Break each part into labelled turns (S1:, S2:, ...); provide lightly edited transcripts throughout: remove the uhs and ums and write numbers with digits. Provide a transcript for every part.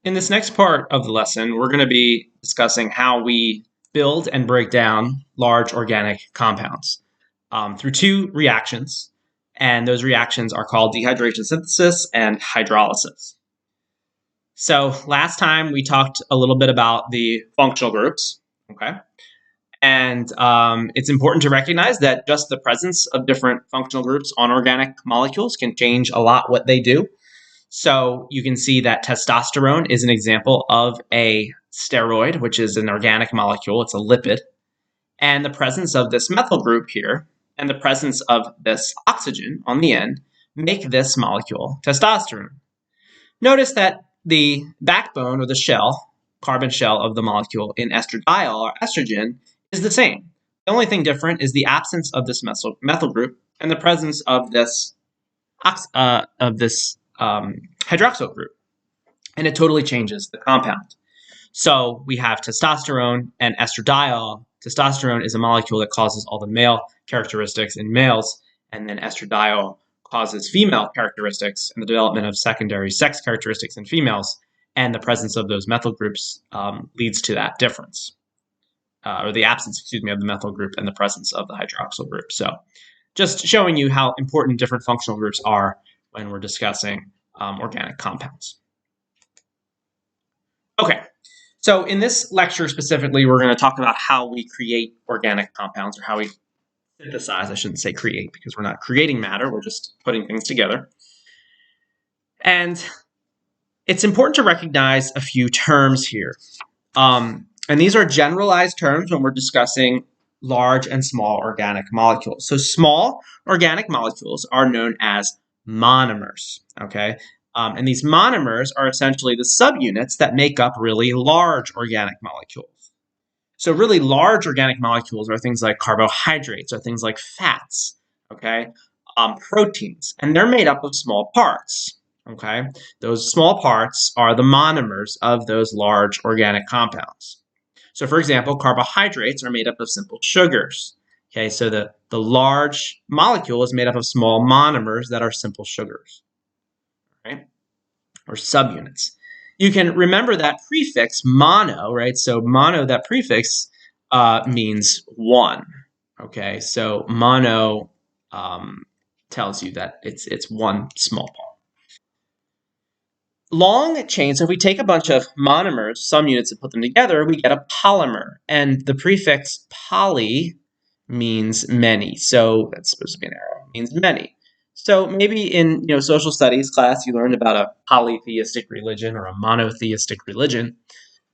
S1: In this next part of the lesson, we're going to be discussing how we build and break down large organic compounds through two reactions. And those reactions are called dehydration synthesis and hydrolysis. So last time we talked a little bit about the functional groups, okay? And it's important to recognize that just the presence of different functional groups on organic molecules can change a lot what they do. So you can see that testosterone is an example of a steroid, which is an organic molecule. It's a lipid. And the presence of this methyl group here and the presence of this oxygen on the end make this molecule testosterone. Notice that the backbone or the shell, carbon shell of the molecule in estradiol or estrogen is the same. The only thing different is the absence of this methyl group and the presence of this hydroxyl group, and it totally changes the compound. So we have testosterone and estradiol. Testosterone is a molecule that causes all the male characteristics in males, and then estradiol causes female characteristics and the development of secondary sex characteristics in females, and the presence of those methyl groups leads to that difference, or the absence, of the methyl group and the presence of the hydroxyl group. So just showing you how important different functional groups are when we're discussing organic compounds. Okay, so in this lecture specifically, we're going to talk about how we create organic compounds, or how we synthesize. I shouldn't say create, because we're not creating matter, we're just putting things together. And it's important to recognize a few terms here. And these are generalized terms when we're discussing large and small organic molecules. So small organic molecules are known as monomers, okay? And these monomers are essentially the subunits that make up really large organic molecules. So really large organic molecules are things like carbohydrates, or things like fats, okay? Proteins, and they're made up of small parts, okay? Those small parts are the monomers of those large organic compounds. So for example, carbohydrates are made up of simple sugars. Okay, so the large molecule is made up of small monomers that are simple sugars, right? Or subunits. You can remember that prefix mono, right? So mono, that prefix means one. Okay, so mono tells you that it's one small part. Long chains, so if we take a bunch of monomers, some units, and put them together, we get a polymer. And the prefix poly means many. So that's supposed to be an arrow. It means many. So maybe in social studies class, you learned about a polytheistic religion or a monotheistic religion.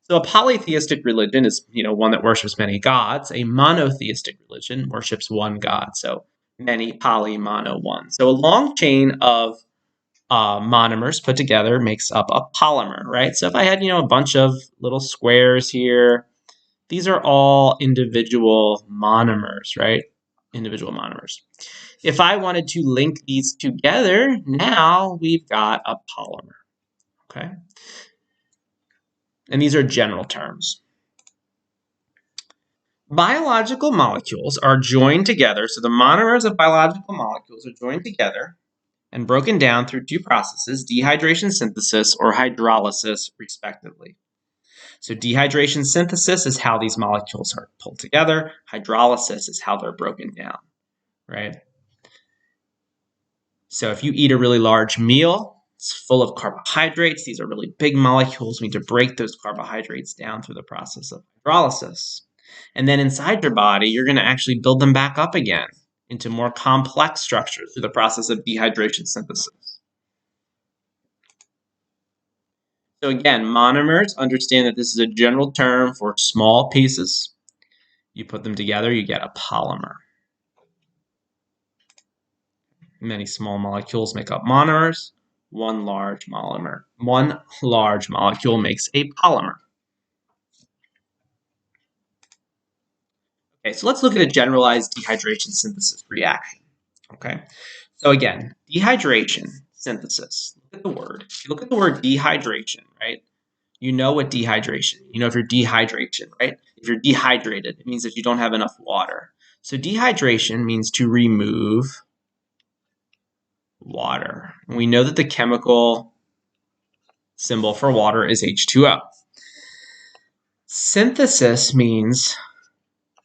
S1: So a polytheistic religion is one that worships many gods. A monotheistic religion worships one god. So many, poly, mono, one. So a long chain of monomers put together makes up a polymer, right? So if I had, a bunch of little squares here, these are all individual monomers, right? Individual monomers. If I wanted to link these together, now we've got a polymer, okay? And these are general terms. Biological molecules are joined together, so the monomers of biological molecules are joined together and broken down through two processes, dehydration synthesis or hydrolysis, respectively. So dehydration synthesis is how these molecules are pulled together. Hydrolysis is how they're broken down, right? So if you eat a really large meal, it's full of carbohydrates. These are really big molecules. We need to break those carbohydrates down through the process of hydrolysis. And then inside your body, you're going to actually build them back up again into more complex structures through the process of dehydration synthesis. So again, monomers, understand that this is a general term for small pieces. You put them together, you get a polymer. Many small molecules make up monomers. One large molecule makes a polymer. Okay, so let's look at a generalized dehydration synthesis reaction. Okay, so again, dehydration synthesis. Look at the word. If you look at the word dehydration, right? You know what dehydration. You know if you're dehydration, right? If you're dehydrated, it means that you don't have enough water. So dehydration means to remove water. And we know that the chemical symbol for water is H2O. Synthesis means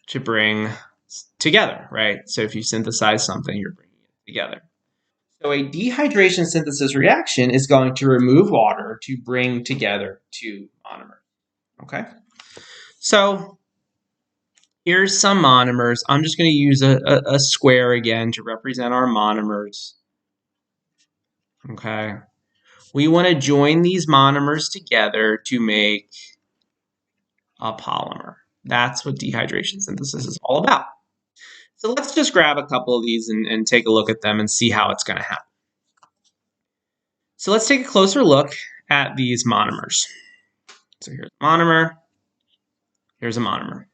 S1: to bring together, right? So if you synthesize something, you're bringing it together. So a dehydration synthesis reaction is going to remove water to bring together two monomers, okay? So here's some monomers. I'm just going to use a square again to represent our monomers, okay? We want to join these monomers together to make a polymer. That's what dehydration synthesis is all about. So let's just grab a couple of these and take a look at them and see how it's going to happen. So let's take a closer look at these monomers. So here's a monomer. Here's a monomer.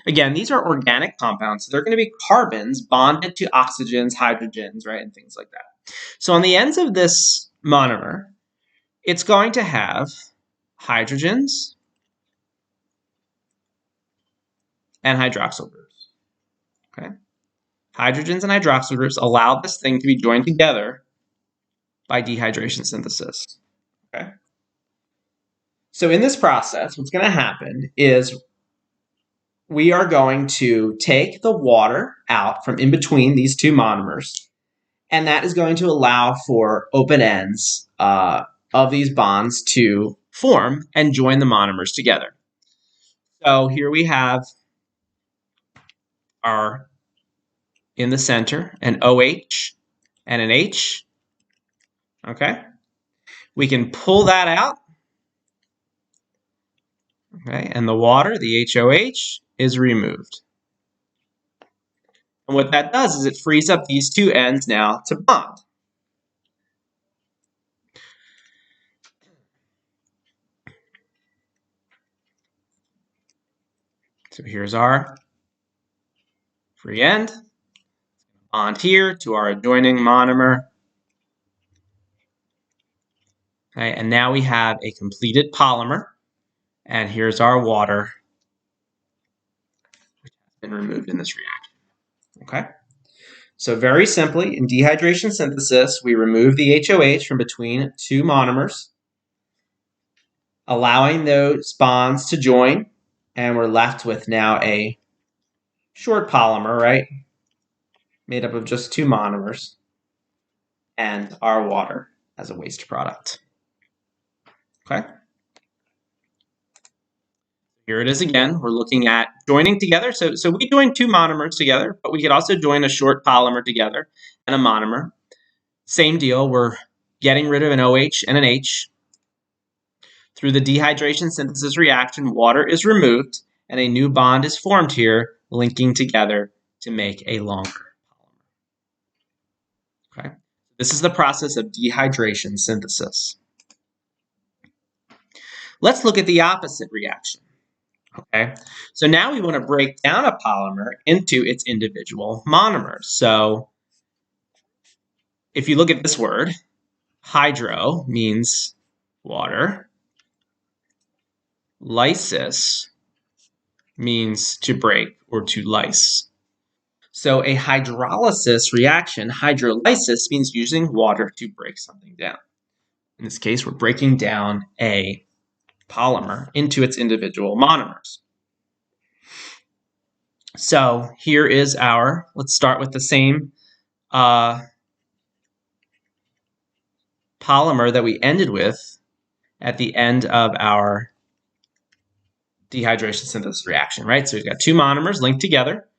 S1: Again, these are organic compounds. So they're going to be carbons bonded to oxygens, hydrogens, right, and things like that. So on the ends of this monomer, it's going to have hydrogens and hydroxyl groups. Okay? Hydrogens and hydroxyl groups allow this thing to be joined together by dehydration synthesis. Okay? So in this process, what's going to happen is we are going to take the water out from in between these two monomers, and that is going to allow for open ends of these bonds to form and join the monomers together. So here we have our, in the center, an OH and an H. Okay? We can pull that out. Okay, and the water, the HOH, is removed. And what that does is it frees up these two ends now to bond. So here's our free end. Bond here to our adjoining monomer. Okay, and now we have a completed polymer. And here's our water, which has been removed in this reaction. Okay? So very simply, in dehydration synthesis, we remove the HOH from between two monomers, allowing those bonds to join, and we're left with now a short polymer, right? Made up of just two monomers, and our water as a waste product. Okay? Here it is again. We're looking at joining together. So we join two monomers together, but we could also join a short polymer together and a monomer. Same deal. We're getting rid of an OH and an H. Through the dehydration synthesis reaction, water is removed and a new bond is formed here, linking together to make a longer polymer. Okay? This is the process of dehydration synthesis. Let's look at the opposite reaction. Okay, so now we want to break down a polymer into its individual monomers. So if you look at this word, hydro means water. Lysis means to break or to lyse. So a hydrolysis reaction, hydrolysis, means using water to break something down. In this case, we're breaking down a polymer into its individual monomers. So here is our, let's start with the same polymer that we ended with at the end of our dehydration synthesis reaction, right? So we've got two monomers linked together.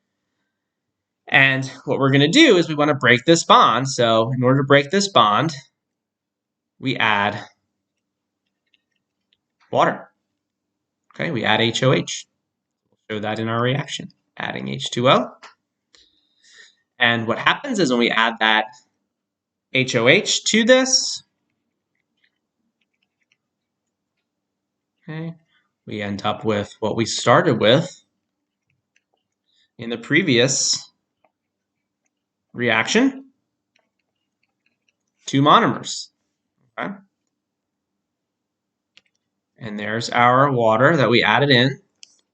S1: And what we're going to do is we want to break this bond. So in order to break this bond, we add water. Okay, we add HOH. We'll show that in our reaction, adding H2O. And what happens is when we add that HOH to this, okay, we end up with what we started with in the previous reaction, two monomers. Okay? And there's our water that we added in,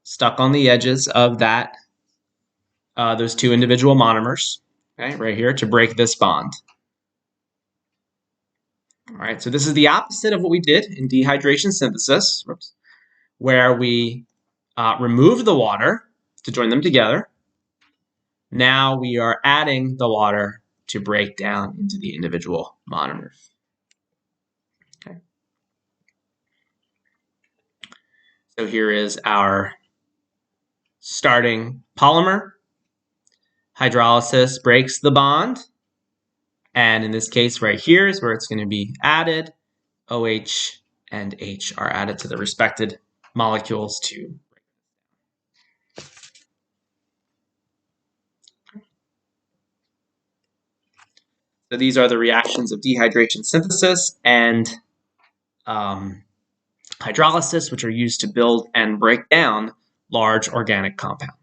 S1: stuck on the edges of that, those two individual monomers, okay, right here to break this bond. All right, so this is the opposite of what we did in dehydration synthesis, where we removed the water to join them together. Now we are adding the water to break down into the individual monomers. Okay. So here is our starting polymer. Hydrolysis breaks the bond. And in this case right here is where it's going to be added. OH and H are added to the respective molecules to. So these are the reactions of dehydration synthesis and hydrolysis, which are used to build and break down large organic compounds.